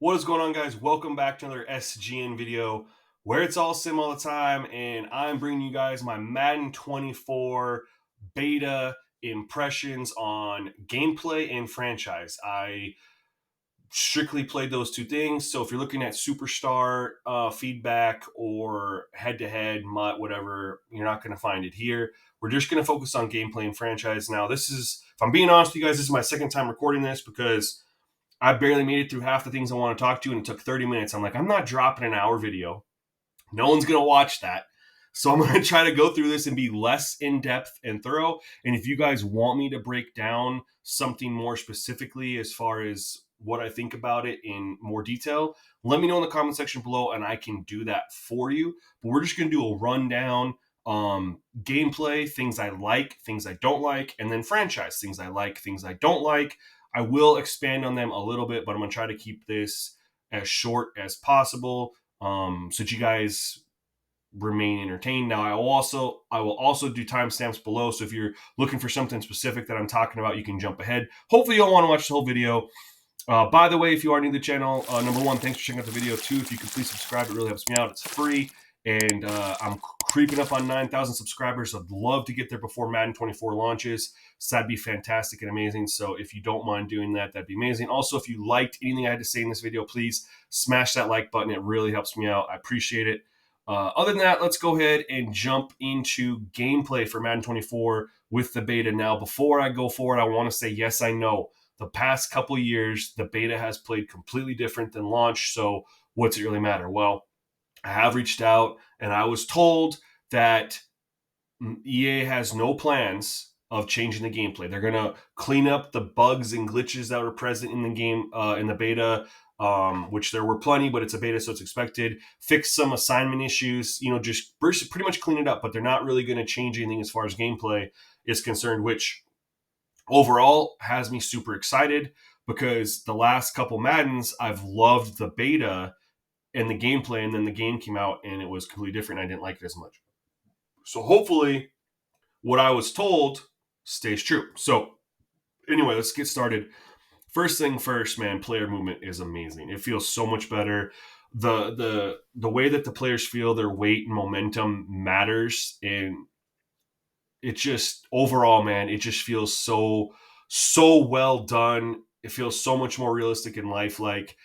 What is going on, guys? Welcome back to another SGN video where it's all sim all the time, and I'm bringing you guys my Madden 24 beta impressions on gameplay and franchise. I strictly played those two things, so if you're looking at superstar feedback or head-to-head, MUT, whatever, you're not going to find it here. We're just going to focus on gameplay and franchise. Now, this is, if I'm being honest with you guys, this is my second time recording this because I barely made it through half the things I want to talk to, and it took 30 minutes. I'm like, I'm not dropping an hour video. No one's going to watch that. So I'm going to try to go through this and be less in-depth and thorough. And if you guys want me to break down something more specifically as far as what I think about it in more detail, let me know in the comment section below and I can do that for you. But we're just going to do a rundown, gameplay, things I like, things I don't like, and then franchise, things I like, things I don't like. I will expand on them a little bit, but I'm going to try to keep this as short as possible, so that you guys remain entertained. Now, I will also do timestamps below, so if you're looking for something specific that I'm talking about, you can jump ahead. Hopefully, you'll want to watch the whole video. By the way, if you are new to the channel, number one, thanks for checking out the video. Two, if you could please subscribe, it really helps me out. It's free. And I'm creeping up on 9,000 subscribers. I'd love to get there before Madden 24 launches. So that'd be fantastic and amazing. So if you don't mind doing that, that'd be amazing. Also, if you liked anything I had to say in this video, please smash that like button. It really helps me out. I appreciate it. Other than that, let's go ahead and jump into gameplay for Madden 24 with the beta. Now, before I go forward, I want to say, yes, I know the past couple years, the beta has played completely different than launch. So what's it really matter? Well, I have reached out and I was told that EA has no plans of changing the gameplay. They're going to clean up the bugs and glitches that were present in the game, in the beta, which there were plenty, but it's a beta, so it's expected. Fix some assignment issues, just pretty much clean it up, but they're not really going to change anything as far as gameplay is concerned, which overall has me super excited because the last couple Maddens, I've loved the beta and the gameplay, and then the game came out and it was completely different. I didn't like it as much. So hopefully what I was told stays true. So anyway, let's get started. First thing first, man, player movement is amazing. It feels so much better. The way that the players feel, their weight and momentum matters, and it just overall, man, it just feels so well done. It feels so much more realistic and lifelike.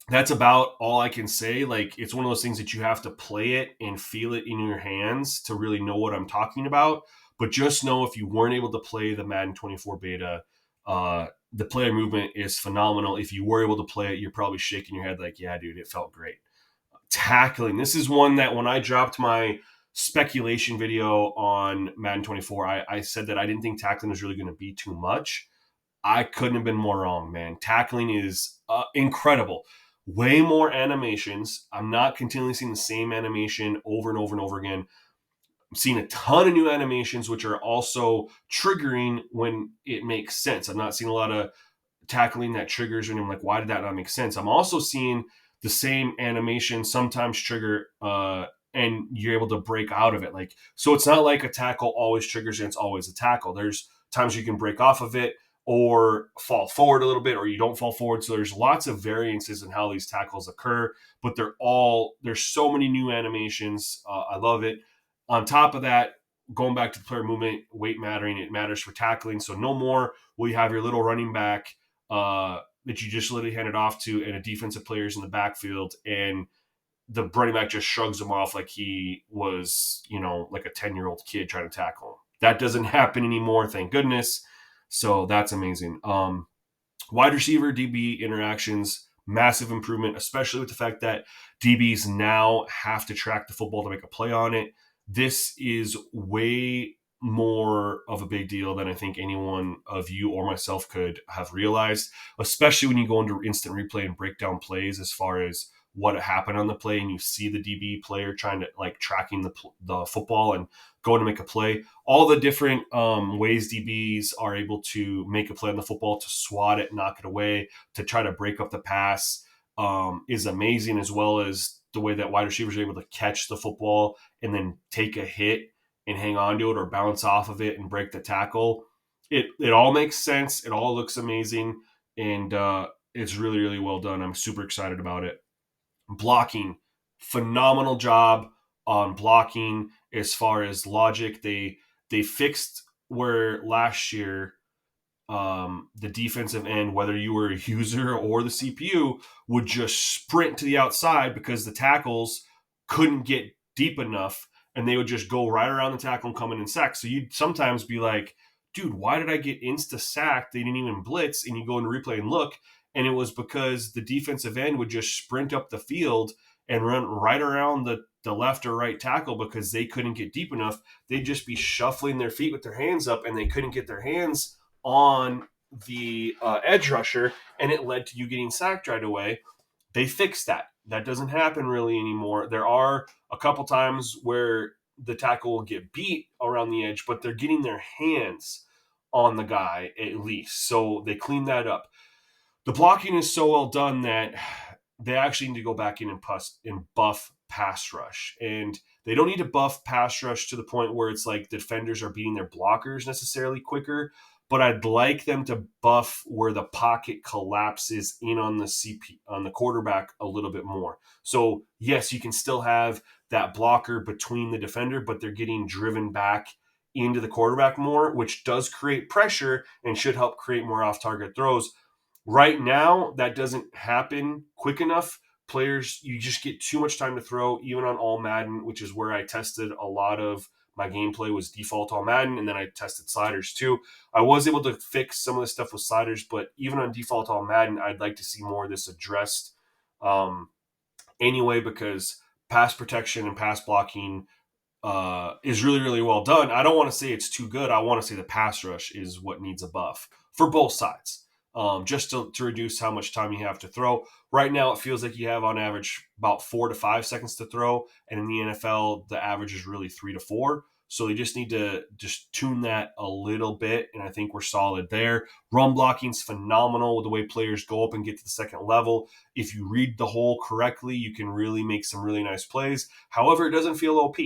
That's about all I can say. Like, it's one of those things that you have to play it and feel it in your hands to really know what I'm talking about. But just know, if you weren't able to play the Madden 24 beta, the player movement is phenomenal. If you were able to play it, you're probably shaking your head like, yeah, dude, it felt great. Tackling. This is one that when I dropped my speculation video on Madden 24, I said that I didn't think tackling was really going to be too much. I couldn't have been more wrong, man. Tackling is incredible. Way more animations. I'm not continually seeing the same animation over and over and over again. I'm seeing a ton of new animations, which are also triggering when it makes sense. I'm not seeing a lot of tackling that triggers and I'm like, why did that not make sense? I'm also seeing the same animation sometimes trigger and you're able to break out of it. Like, so it's not like a tackle always triggers and it's always a tackle. There's times you can break off of it or fall forward a little bit, or you don't fall forward. So there's lots of variances in how these tackles occur, but there's so many new animations. I love it. On top of that, going back to the player movement, weight mattering, it matters for tackling. So no more will you have your little running back that you just literally hand it off to and a defensive player's in the backfield and the running back just shrugs him off like he was, like a 10-year-old kid trying to tackle him. That doesn't happen anymore, thank goodness. So that's amazing. Wide receiver DB interactions, massive improvement, especially with the fact that DBs now have to track the football to make a play on it. This is way more of a big deal than I think anyone of you or myself could have realized, especially when you go into instant replay and break down plays as far as what happened on the play and you see the DB player trying to tracking the football and going to make a play. All the different ways DBs are able to make a play on the football, to swat it, knock it away, to try to break up the pass is amazing, as well as the way that wide receivers are able to catch the football and then take a hit and hang on to it or bounce off of it and break the tackle. It all makes sense. It all looks amazing. And it's really, really well done. I'm super excited about it. Blocking, phenomenal job on blocking as far as logic. They fixed where last year the defensive end, whether you were a user or the CPU, would just sprint to the outside because the tackles couldn't get deep enough, and they would just go right around the tackle and come in and sack. So you'd sometimes be like, dude, why did I get insta sacked? They didn't even blitz. And you go into replay and look, and it was because the defensive end would just sprint up the field and run right around the left or right tackle because they couldn't get deep enough. They'd just be shuffling their feet with their hands up, and they couldn't get their hands on the edge rusher, and it led to you getting sacked right away. They fixed that. That doesn't happen really anymore. There are a couple times where the tackle will get beat around the edge, but they're getting their hands on the guy at least. So they clean that up. The blocking is so well done that they actually need to go back in and buff pass rush. And they don't need to buff pass rush to the point where it's like defenders are beating their blockers necessarily quicker, but I'd like them to buff where the pocket collapses in on the on the quarterback a little bit more. So yes, you can still have that blocker between the defender, but they're getting driven back into the quarterback more, which does create pressure and should help create more off-target throws. Right now, that doesn't happen quick enough. Players, you just get too much time to throw, even on all Madden, which is where I tested a lot of my gameplay was default all Madden, and then I tested sliders too. I was able to fix some of the stuff with sliders, but even on default all Madden, I'd like to see more of this addressed anyway, because pass protection and pass blocking is really, really well done. I don't want to say it's too good. I want to say the pass rush is what needs a buff for both sides, just to reduce how much time you have to throw. Right now, it feels like you have on average about 4 to 5 seconds to throw, and in the NFL, the average is really 3 to 4. So they just need to just tune that a little bit, and I think we're solid there. Run blocking is phenomenal with the way players go up and get to the second level. If you read the hole correctly, you can really make some really nice plays. However, it doesn't feel OP,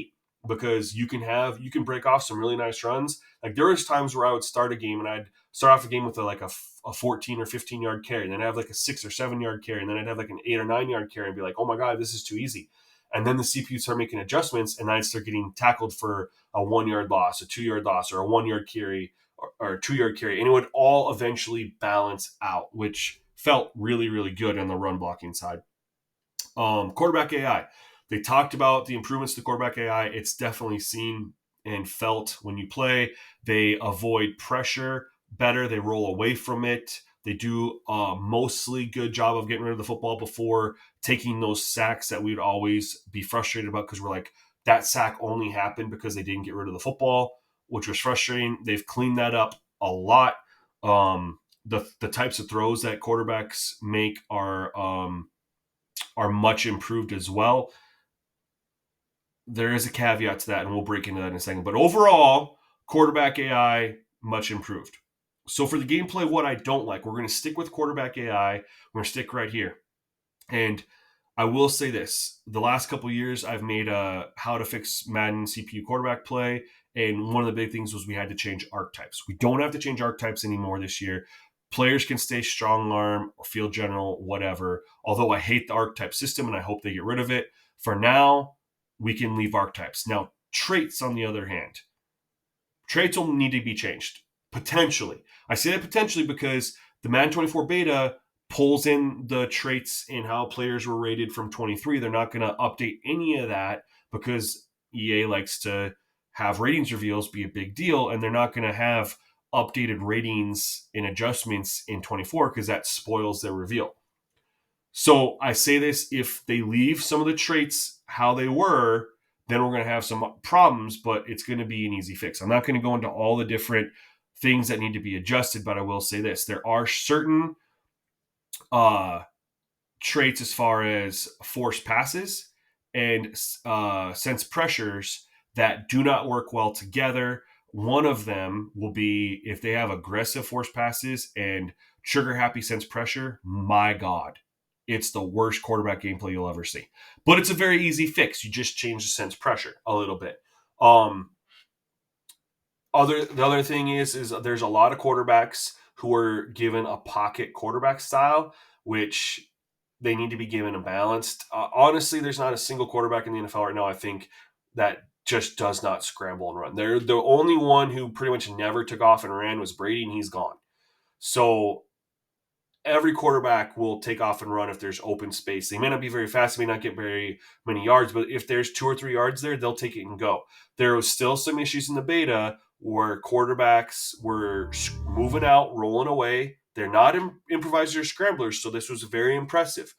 because you can break off some really nice runs. Like there was times where I would start a game and I'd start off a game with a 14 or 15 yard carry, and then I have like a 6 or 7 yard carry, and then I'd have like an 8 or 9 yard carry and be like, oh my God, this is too easy. And then the CPU start making adjustments, and I'd start getting tackled for a 1 yard loss, a 2 yard loss, or a 1 yard carry, or a 2 yard carry. And it would all eventually balance out, which felt really, really good on the run blocking side. Quarterback AI. They talked about the improvements to quarterback AI. It's definitely seen and felt when you play. They avoid pressure better. They roll away from it. They do a mostly good job of getting rid of the football before taking those sacks that we'd always be frustrated about, because we're like, that sack only happened because they didn't get rid of the football, which was frustrating. They've cleaned that up a lot. The types of throws that quarterbacks make are much improved as well. There is a caveat to that, and we'll break into that in a second. But overall, quarterback AI much improved. So for the gameplay, what I don't like, we're going to stick with quarterback AI. We're going to stick right here. And I will say this: the last couple of years, I've made a how to fix Madden CPU quarterback play, and one of the big things was we had to change archetypes. We don't have to change archetypes anymore this year. Players can stay strong arm or field general, whatever. Although I hate the archetype system, and I hope they get rid of it. For now, we can leave archetypes. Now, traits, on the other hand, traits will need to be changed, potentially. I say that potentially because the Madden 24 beta pulls in the traits and how players were rated from 23. They're not going to update any of that because EA likes to have ratings reveals be a big deal, and they're not going to have updated ratings and adjustments in 24 because that spoils their reveal. So I say this: if they leave some of the traits how they were, then we're going to have some problems, but it's going to be an easy fix. I'm not going to go into all the different things that need to be adjusted, but I will say this: there are certain traits as far as force passes and sense pressures that do not work well together. One of them will be if they have aggressive force passes and trigger happy sense pressure. My God, it's the worst quarterback gameplay you'll ever see. But it's a very easy fix. You just change the sense pressure a little bit. The other thing is there's a lot of quarterbacks who are given a pocket quarterback style, which they need to be given a balanced. Honestly, there's not a single quarterback in the NFL right now, I think, that just does not scramble and run. They're the only one who pretty much never took off and ran was Brady, and he's gone. So every quarterback will take off and run if there's open space. They may not be very fast, they may not get very many yards, but if there's 2 or 3 yards there, they'll take it and go. There was still some issues in the beta where quarterbacks were moving out, rolling away. They're not improvisers or scramblers, so this was very impressive.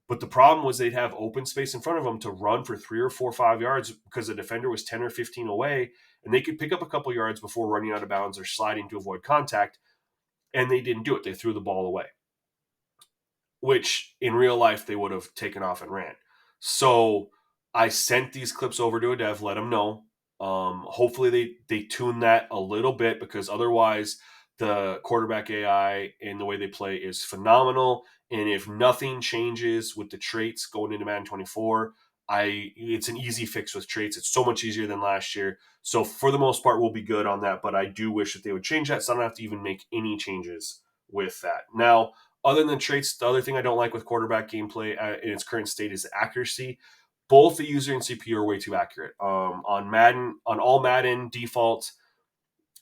But the problem was they'd have open space in front of them to run for 3 or 4 or 5 yards because the defender was 10 or 15 away, and they could pick up a couple yards before running out of bounds or sliding to avoid contact, and they didn't do it. They threw the ball away, which in real life they would have taken off and ran. So I sent these clips over to a dev, let them know. Hopefully they tune that a little bit, because otherwise the quarterback AI and the way they play is phenomenal. And if nothing changes with the traits going into Madden 24, it's an easy fix with traits. It's so much easier than last year. So for the most part, we'll be good on that. But I do wish that they would change that, so I don't have to even make any changes with that. Now, other than traits, the other thing I don't like with quarterback gameplay in its current state is accuracy. Both the user and CPU are way too accurate. On all Madden default,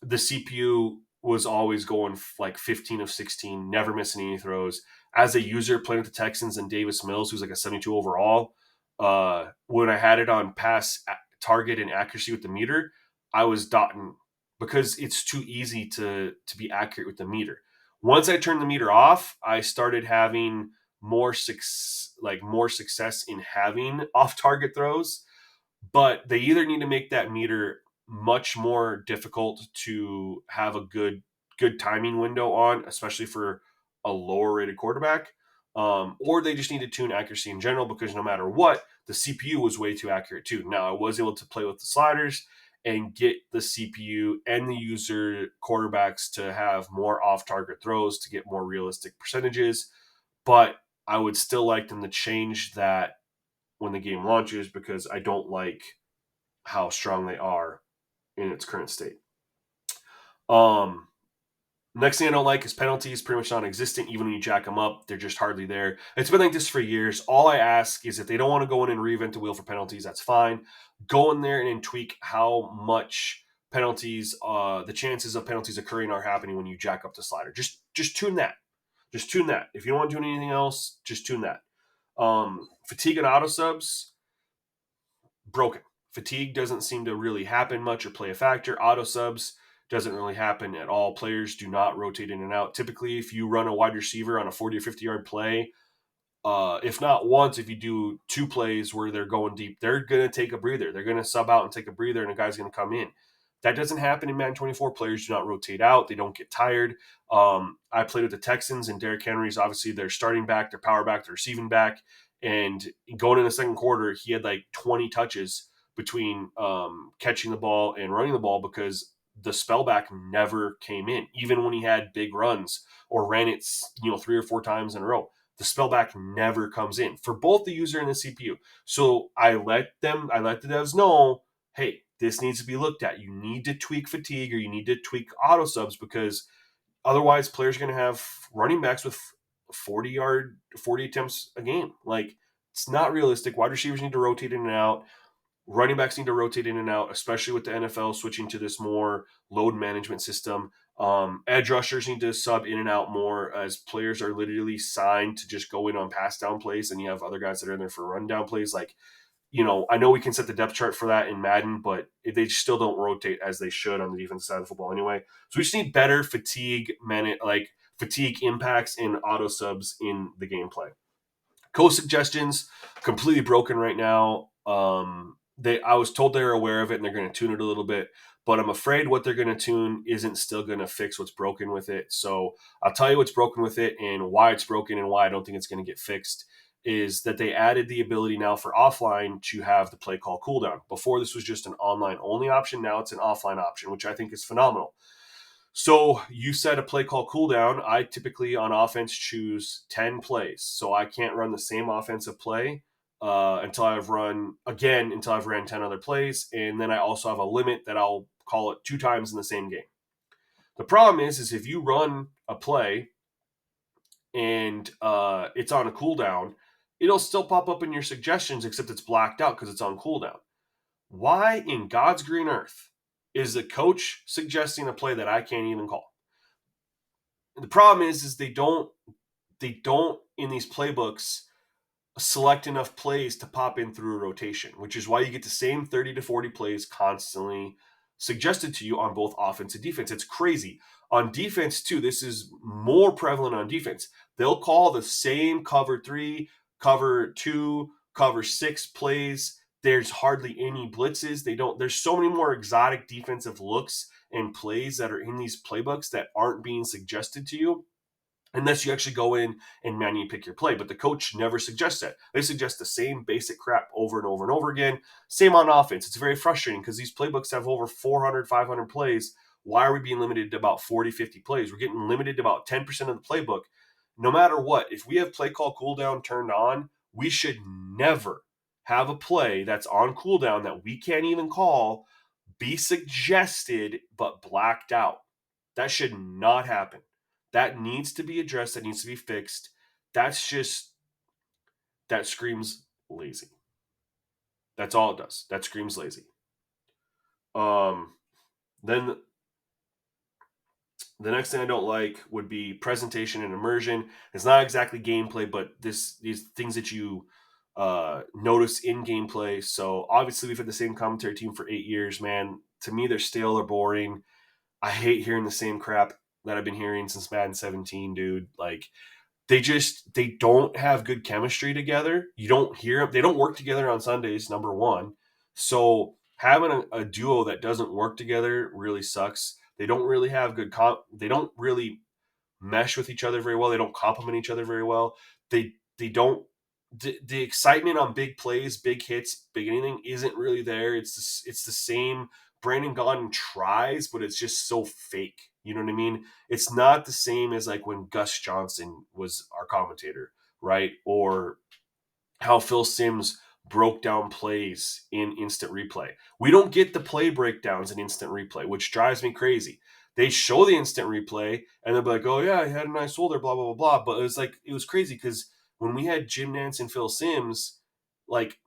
the CPU was always going like 15 of 16, never missing any throws. As a user playing with the Texans and Davis Mills, who's like a 72 overall, when I had it on pass target and accuracy with the meter, I was dotting because it's too easy to be accurate with the meter. Once I turned the meter off, I started having more success in having off target throws. But they either need to make that meter much more difficult to have a good timing window on, especially for a lower rated quarterback, or they just need to tune accuracy in general, because no matter what, the CPU was way too accurate too. Now I was able to play with the sliders and get the CPU and the user quarterbacks to have more off target throws to get more realistic percentages, but I would still like them to change that when the game launches, because I don't like how strong they are in its current state. Next thing I don't like is penalties, pretty much non-existent. Even when you jack them up, they're just hardly there. It's been like this for years. All I ask is if they don't want to go in and reinvent the wheel for penalties, that's fine. Go in there and tweak how much penalties, the chances of penalties occurring are happening when you jack up the slider. Just tune that. Just tune that. If you don't want to do anything else, just tune that. Fatigue and auto subs, broken. Fatigue doesn't seem to really happen much or play a factor. Auto subs doesn't really happen at all. Players do not rotate in and out. Typically, if you run a wide receiver on a 40 or 50 yard play, if not once, if you do 2 plays where they're going deep, they're going to take a breather. They're going to sub out and take a breather, and a guy's going to come in. That doesn't happen in Madden 24. Players do not rotate out. They don't get tired. I played with the Texans, and Derrick Henry's obviously their starting back, their power back, their receiving back. And going in the second quarter, he had like 20 touches between catching the ball and running the ball, because the spellback never came in, even when he had big runs or ran it 3 or 4 times in a row. The spellback never comes in for both the user and the CPU. So I let the devs know, hey, this needs to be looked at. You need to tweak fatigue, or you need to tweak auto subs, because otherwise players are going to have running backs with 40 attempts a game. Like, it's not realistic. Wide receivers need to rotate in and out. Running backs need to rotate in and out, especially with the NFL switching to this more load management system. Edge rushers need to sub in and out more, as players are literally signed to just go in on pass down plays, and you have other guys that are in there for run down plays. Like, I know we can set the depth chart for that in Madden, but they still don't rotate as they should on the defensive side of football anyway. So we just need better fatigue impacts and auto subs in the gameplay. Code suggestions, completely broken right now. I was told they're aware of it and they're going to tune it a little bit, but I'm afraid what they're going to tune isn't still going to fix what's broken with it. So I'll tell you what's broken with it and why it's broken and why I don't think it's going to get fixed. Is that they added the ability now for offline to have the play call cooldown. Before, this was just an online only option. Now it's an offline option, which I think is phenomenal. So you set a play call cooldown. I typically on offense choose 10 plays. So I can't run the same offensive play until I've ran 10 other plays. And then I also have a limit that I'll call it 2 times in the same game. The problem is if you run a play and it's on a cooldown, it'll still pop up in your suggestions, except it's blacked out because it's on cooldown. Why in God's green earth is the coach suggesting a play that I can't even call? The problem is they don't in these playbooks select enough plays to pop in through a rotation, which is why you get the same 30 to 40 plays constantly suggested to you on both offense and defense. It's crazy. On defense, too, this is more prevalent on defense. They'll call the same cover 3, cover 2, cover 6 plays. There's hardly any blitzes. There's so many more exotic defensive looks and plays that are in these playbooks that aren't being suggested to you unless you actually go in and manually pick your play. But the coach never suggests that. They suggest the same basic crap over and over and over again. Same on offense. It's very frustrating because these playbooks have over 400, 500 plays. Why are we being limited to about 40, 50 plays? We're getting limited to about 10% of the playbook. No matter what, if we have play call cooldown turned on, we should never have a play that's on cooldown that we can't even call be suggested but blacked out. That should not happen. That needs to be addressed. That needs to be fixed. That's just, that screams lazy. That's all it does. That screams lazy. Then the next thing I don't like would be presentation and immersion. It's not exactly gameplay, but these things that you notice in gameplay. So obviously we've had the same commentary team for 8 years, man. To me, they're stale or boring. I hate hearing the same crap that I've been hearing since Madden 17, dude. Like, they don't have good chemistry together. You don't hear them. They don't work together on Sundays, number one. So having a duo that doesn't work together really sucks. They don't really have good they don't really mesh with each other very well. They don't complement each other very well. They don't the excitement on big plays, big hits, big anything isn't really there. It's the same. Brandon Gaudin tries, but it's just so fake. You know what I mean? It's not the same as like when Gus Johnson was our commentator, right? Or how Phil Simms broke down plays in instant replay. We don't get the play breakdowns in instant replay, which drives me crazy. They show the instant replay and they'll be like, "Oh yeah, he had a nice hole there," blah blah blah blah. But it was crazy because when we had Jim Nance and Phil Simms, like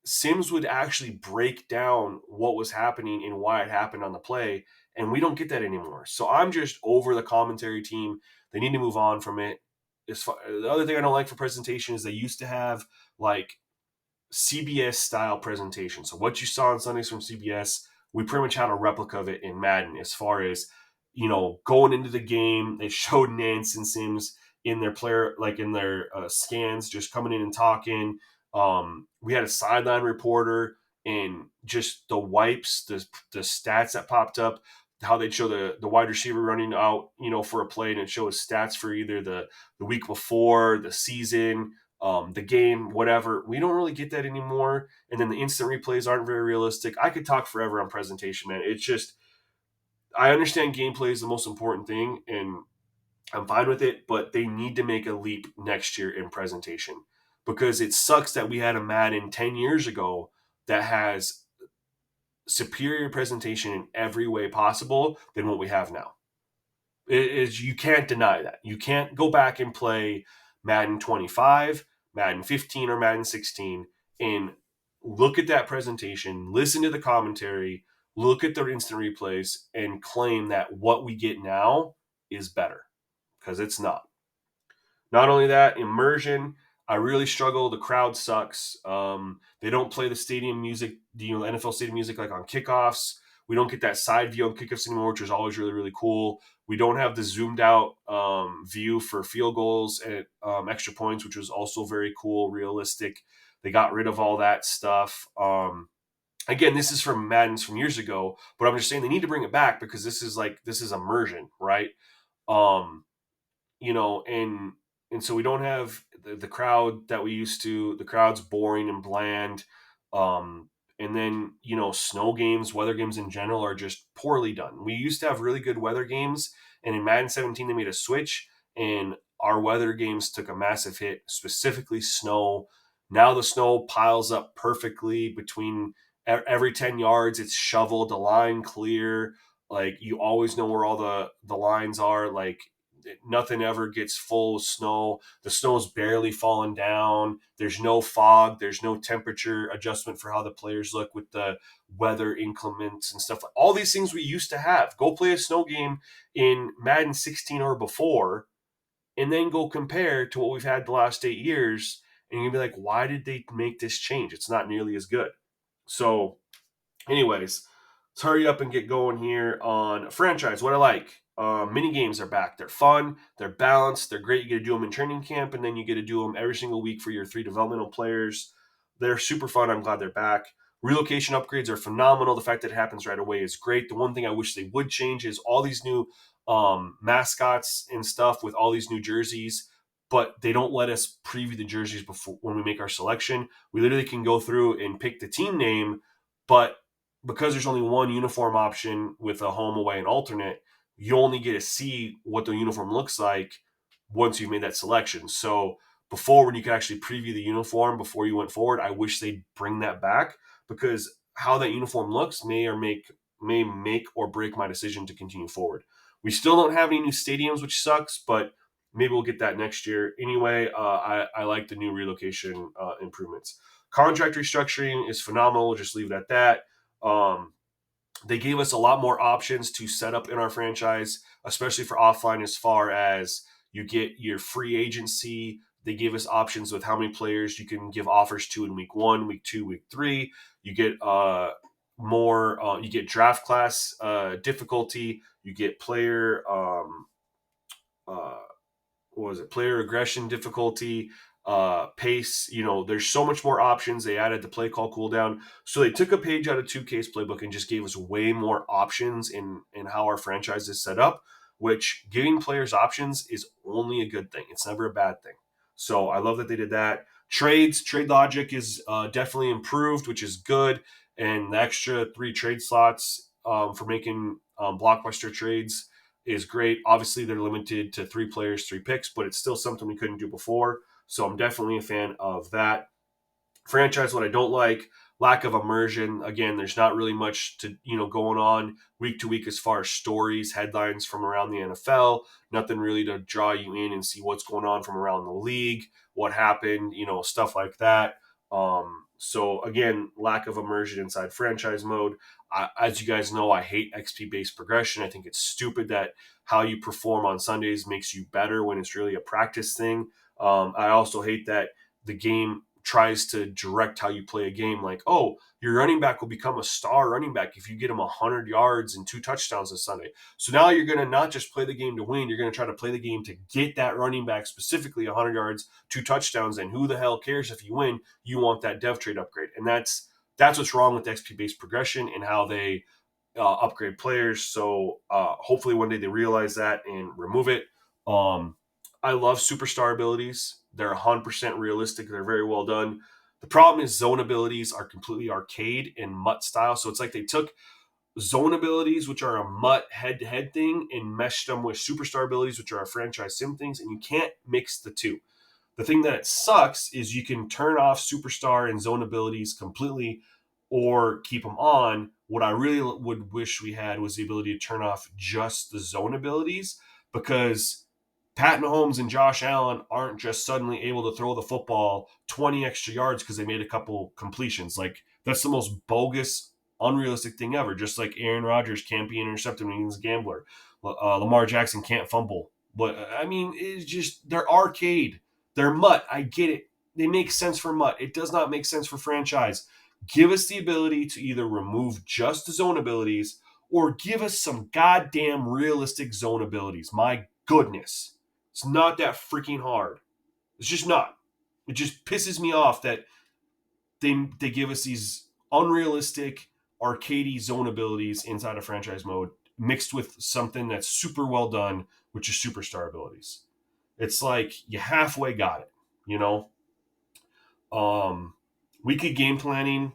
Simms would actually break down what was happening and why it happened on the play, and we don't get that anymore. So I'm just over the commentary team. They need to move on from it. The other thing I don't like for presentation is they used to have like CBS style presentation. So what you saw on Sundays from CBS, we pretty much had a replica of it in Madden. As far as going into the game, they showed Nance and Sims in their player, like in their scans, just coming in and talking. We had a sideline reporter and just the wipes, the stats that popped up, how they'd show the wide receiver running out, for a play, and it show his stats for either the week before, the season, the game, whatever. We don't really get that anymore. And then the instant replays aren't very realistic. I could talk forever on presentation, man. It's just, I understand gameplay is the most important thing, and I'm fine with it, but they need to make a leap next year in presentation because it sucks that we had a Madden 10 years ago that has superior presentation in every way possible than what we have now. You can't deny that. You can't go back and play Madden 25, Madden 15, or Madden 16 and look at that presentation, listen to the commentary, look at their instant replays, and claim that what we get now is better because it's not. Not only that, immersion. I really struggle. The crowd sucks. They don't play the stadium music, the NFL stadium music, like on kickoffs. We don't get that side view on kickoffs anymore, which is always really, really cool. We don't have the zoomed out view for field goals and extra points, which was also very cool, realistic. They got rid of all that stuff. Again, this is from Madden's from years ago, but I'm just saying they need to bring it back because this is immersion, right? Um, and so we don't have the crowd that we used to. The crowd's boring and bland. And then snow games, weather games in general are just poorly done. We used to have really good weather games, and in Madden 17 they made a switch, and our weather games took a massive hit, specifically snow. Now the snow piles up perfectly between every 10 yards. It's shoveled, the line clear. Like you always know where all the lines are. Like nothing ever gets full snow. The snow's barely falling down. There's no fog. There's no temperature adjustment for how the players look with the weather inclements and stuff. All these things we used to have. Go play a snow game in Madden 16 or before, and then go compare to what we've had the last 8 years, and you'll be like, why did they make this change? It's not nearly as good. So, anyways, let's hurry up and get going here on a franchise. What I like, mini games are back. They're fun. They're balanced. They're great. You get to do them in training camp, and then you get to do them every single week for your 3 developmental players. They're super fun. I'm glad they're back. Relocation upgrades are phenomenal. The fact that it happens right away is great. The one thing I wish they would change is all these new mascots and stuff with all these new jerseys, but they don't let us preview the jerseys before when we make our selection. We literally can go through and pick the team name, but because there's only one uniform option with a home, away, and alternate, you only get to see what the uniform looks like once you've made that selection. So before, when you could actually preview the uniform before you went forward, I wish they'd bring that back, because how that uniform looks may make or break my decision to continue forward. We still don't have any new stadiums, which sucks, but maybe we'll get that next year. Anyway, I like the new relocation improvements. Contract restructuring is phenomenal. We'll just leave it at that. Um, they gave us a lot more options to set up in our franchise, especially for offline, as far as you get your free agency. They gave us options with how many players you can give offers to in week 1, week 2, week 3. You get more, you get draft class difficulty, you get player, uh, what was it, player aggression difficulty, pace. There's so much more options. They added the play call cooldown. So they took a page out of 2K's playbook and just gave us way more options in how our franchise is set up, which giving players options is only a good thing. It's never a bad thing. So I love that they did that. Trade logic is definitely improved, which is good. And the extra 3 trade slots for making blockbuster trades is great. Obviously, they're limited to 3 players, 3 picks, but it's still something we couldn't do before. So I'm definitely a fan of that. Franchise, what I don't like, lack of immersion. Again, there's not really much to going on week to week as far as stories, headlines from around the NFL. Nothing really to draw you in and see what's going on from around the league, what happened, stuff like that. So again, lack of immersion inside franchise mode. As you guys know, I hate XP based progression. I think it's stupid that how you perform on Sundays makes you better when it's really a practice thing. I also hate that the game tries to direct how you play a game, like, oh, your running back will become a star running back if you get him 100 yards and 2 touchdowns this Sunday. So now you're going to not just play the game to win, you're going to try to play the game to get that running back specifically 100 yards, 2 touchdowns, and who the hell cares if you win? You want that dev trade upgrade. And that's what's wrong with XP-based progression and how they upgrade players. So hopefully one day they realize that and remove it. I love superstar abilities. They're 100% realistic. They're very well done. The problem is zone abilities are completely arcade and MUT style. So it's like they took zone abilities, which are a MUT head-to-head thing, and meshed them with superstar abilities, which are a franchise sim things, and you can't mix the two. The thing that it sucks is you can turn off superstar and zone abilities completely or keep them on. What I really would wish we had was the ability to turn off just the zone abilities, because Pat Mahomes and Josh Allen aren't just suddenly able to throw the football 20 extra yards because they made a couple completions. Like, that's the most bogus, unrealistic thing ever. Just like Aaron Rodgers can't be intercepted when he's a gambler. Lamar Jackson can't fumble. But, I mean, it's just, they're arcade. They're MUT. I get it. They make sense for MUT. It does not make sense for franchise. Give us the ability to either remove just the zone abilities or give us some goddamn realistic zone abilities. My goodness. It's not that freaking hard. It's just not. It just pisses me off that they give us these unrealistic arcadey zone abilities inside of franchise mode mixed with something that's super well done, which is superstar abilities. It's like you halfway got it, you know? Weekly game planning,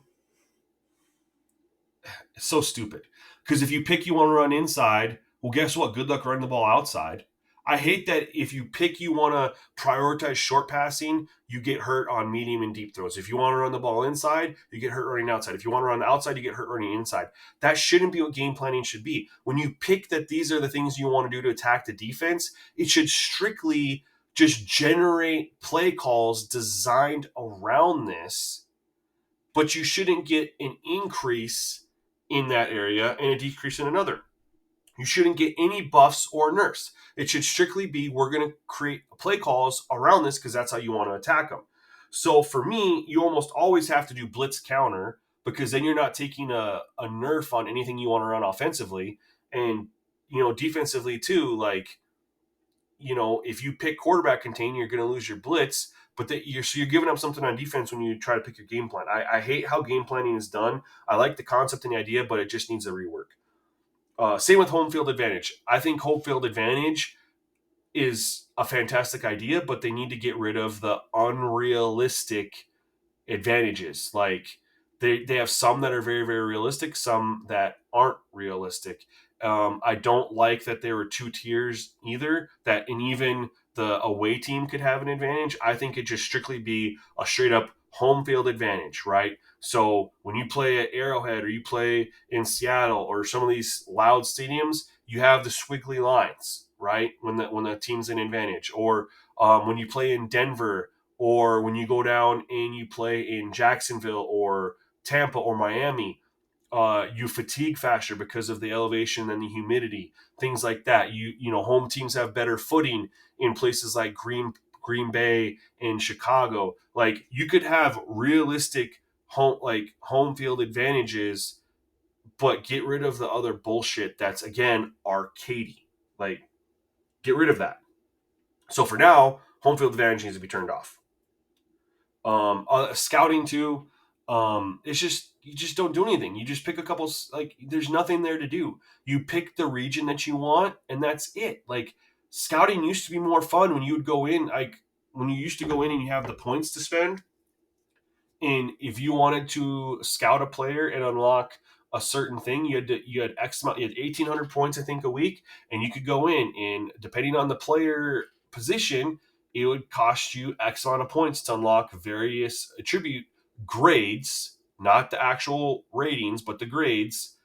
it's so stupid. Because if you pick you want to run inside, well, guess what? Good luck running the ball outside. I hate that if you pick you want to prioritize short passing, you get hurt on medium and deep throws. If you want to run the ball inside, you get hurt running outside. If you want to run outside, you get hurt running inside. That shouldn't be what game planning should be. When you pick that these are the things you want to do to attack the defense, it should strictly just generate play calls designed around this, but you shouldn't get an increase in that area and a decrease in another. You shouldn't get any buffs or nerfs. It should strictly be we're going to create play calls around this because that's how you want to attack them. So for me, you almost always have to do blitz counter because then you're not taking a nerf on anything you want to run offensively. And, defensively too, like, if you pick quarterback contain, you're going to lose your blitz, but you're giving up something on defense when you try to pick your game plan. I hate how game planning is done. I like the concept and the idea, but it just needs a rework. Same with home field advantage. I think home field advantage is a fantastic idea, but they need to get rid of the unrealistic advantages. Like they have some that are very, very realistic, some that aren't realistic. I don't like that there were two tiers either, that and even the away team could have an advantage. I think it just strictly be a straight up home field advantage, right? So when you play at Arrowhead or you play in Seattle or some of these loud stadiums, you have the squiggly lines, right? When the team's in advantage, or when you play in Denver, or when you go down and you play in Jacksonville or Tampa or Miami, you fatigue faster because of the elevation and the humidity, things like that. Home teams have better footing in places like Green Bay and Chicago. Like you could have realistic home field advantages, but get rid of the other bullshit that's again arcadey. Like get rid of that. So for now, home field advantage needs to be turned off. Scouting too. It's just you just don't do anything. You just pick a couple. Like there's nothing there to do. You pick the region that you want, and that's it. Like scouting used to be more fun when you would go in. Like when you used to go in and you have the points to spend, and if you wanted to scout a player and unlock a certain thing, you had X amount, you had 1,800 points I think a week, and you could go in and depending on the player position, it would cost you X amount of points to unlock various attribute grades, not the actual ratings, but the grades.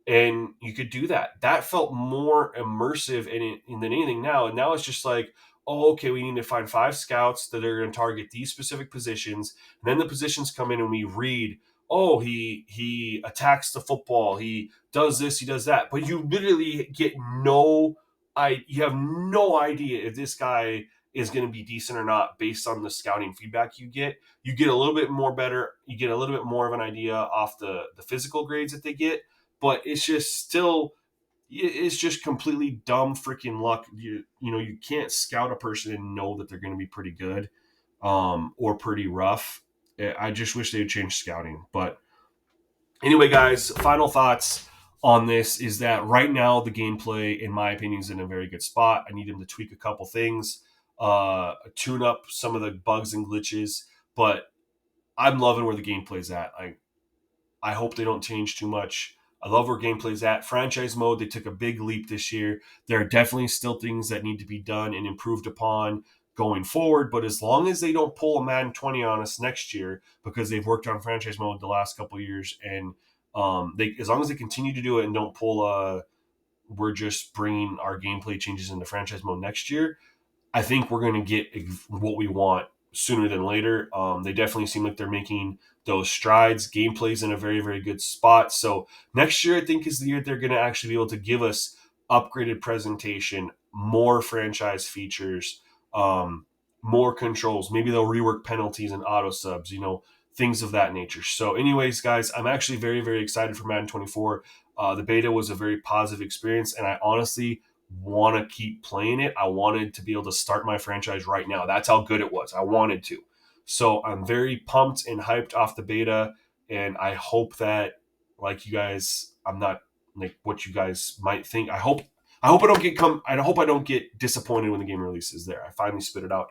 And you could do that. That felt more immersive than anything now. And now it's just like, oh, okay, we need to find 5 scouts that are going to target these specific positions. And then the positions come in and we read, oh, he attacks the football, he does this, he does that. But you literally get you have no idea if this guy is going to be decent or not based on the scouting feedback you get. You get a little bit more better. You get a little bit more of an idea off the physical grades that they get, but it's just still it's just completely dumb freaking luck. You can't scout a person and know that they're going to be pretty good or pretty rough. I just wish they would change scouting. But anyway, guys, final thoughts on this is that right now the gameplay, in my opinion, is in a very good spot. I need them to tweak a couple things, tune up some of the bugs and glitches, but I'm loving where the gameplay's at. I hope they don't change too much. I love where gameplay's at. Franchise mode, they took a big leap this year. There are definitely still things that need to be done and improved upon going forward, but as long as they don't pull a Madden 20 on us next year, because they've worked on franchise mode the last couple of years, and as long as they continue to do it and don't pull we're just bringing our gameplay changes into franchise mode next year, I think we're going to get what we want sooner than later. They definitely seem like they're making those strides. Gameplay's in a very, very good spot. So next year, I think, is the year they're going to actually be able to give us upgraded presentation, more franchise features, more controls. Maybe they'll rework penalties and auto subs, things of that nature. So anyways, guys, I'm actually very, very excited for Madden 24. The beta was a very positive experience, and I honestly want to keep playing it. I wanted to be able to start my franchise right now. That's how good it was. I wanted to. So I'm very pumped and hyped off the beta, and I hope that, like you guys, I'm not like what you guys might think. I hope I don't get disappointed when the game releases there. I finally spit it out.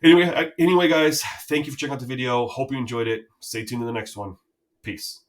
Anyway, guys, thank you for checking out the video. Hope you enjoyed it. Stay tuned to the next one. Peace.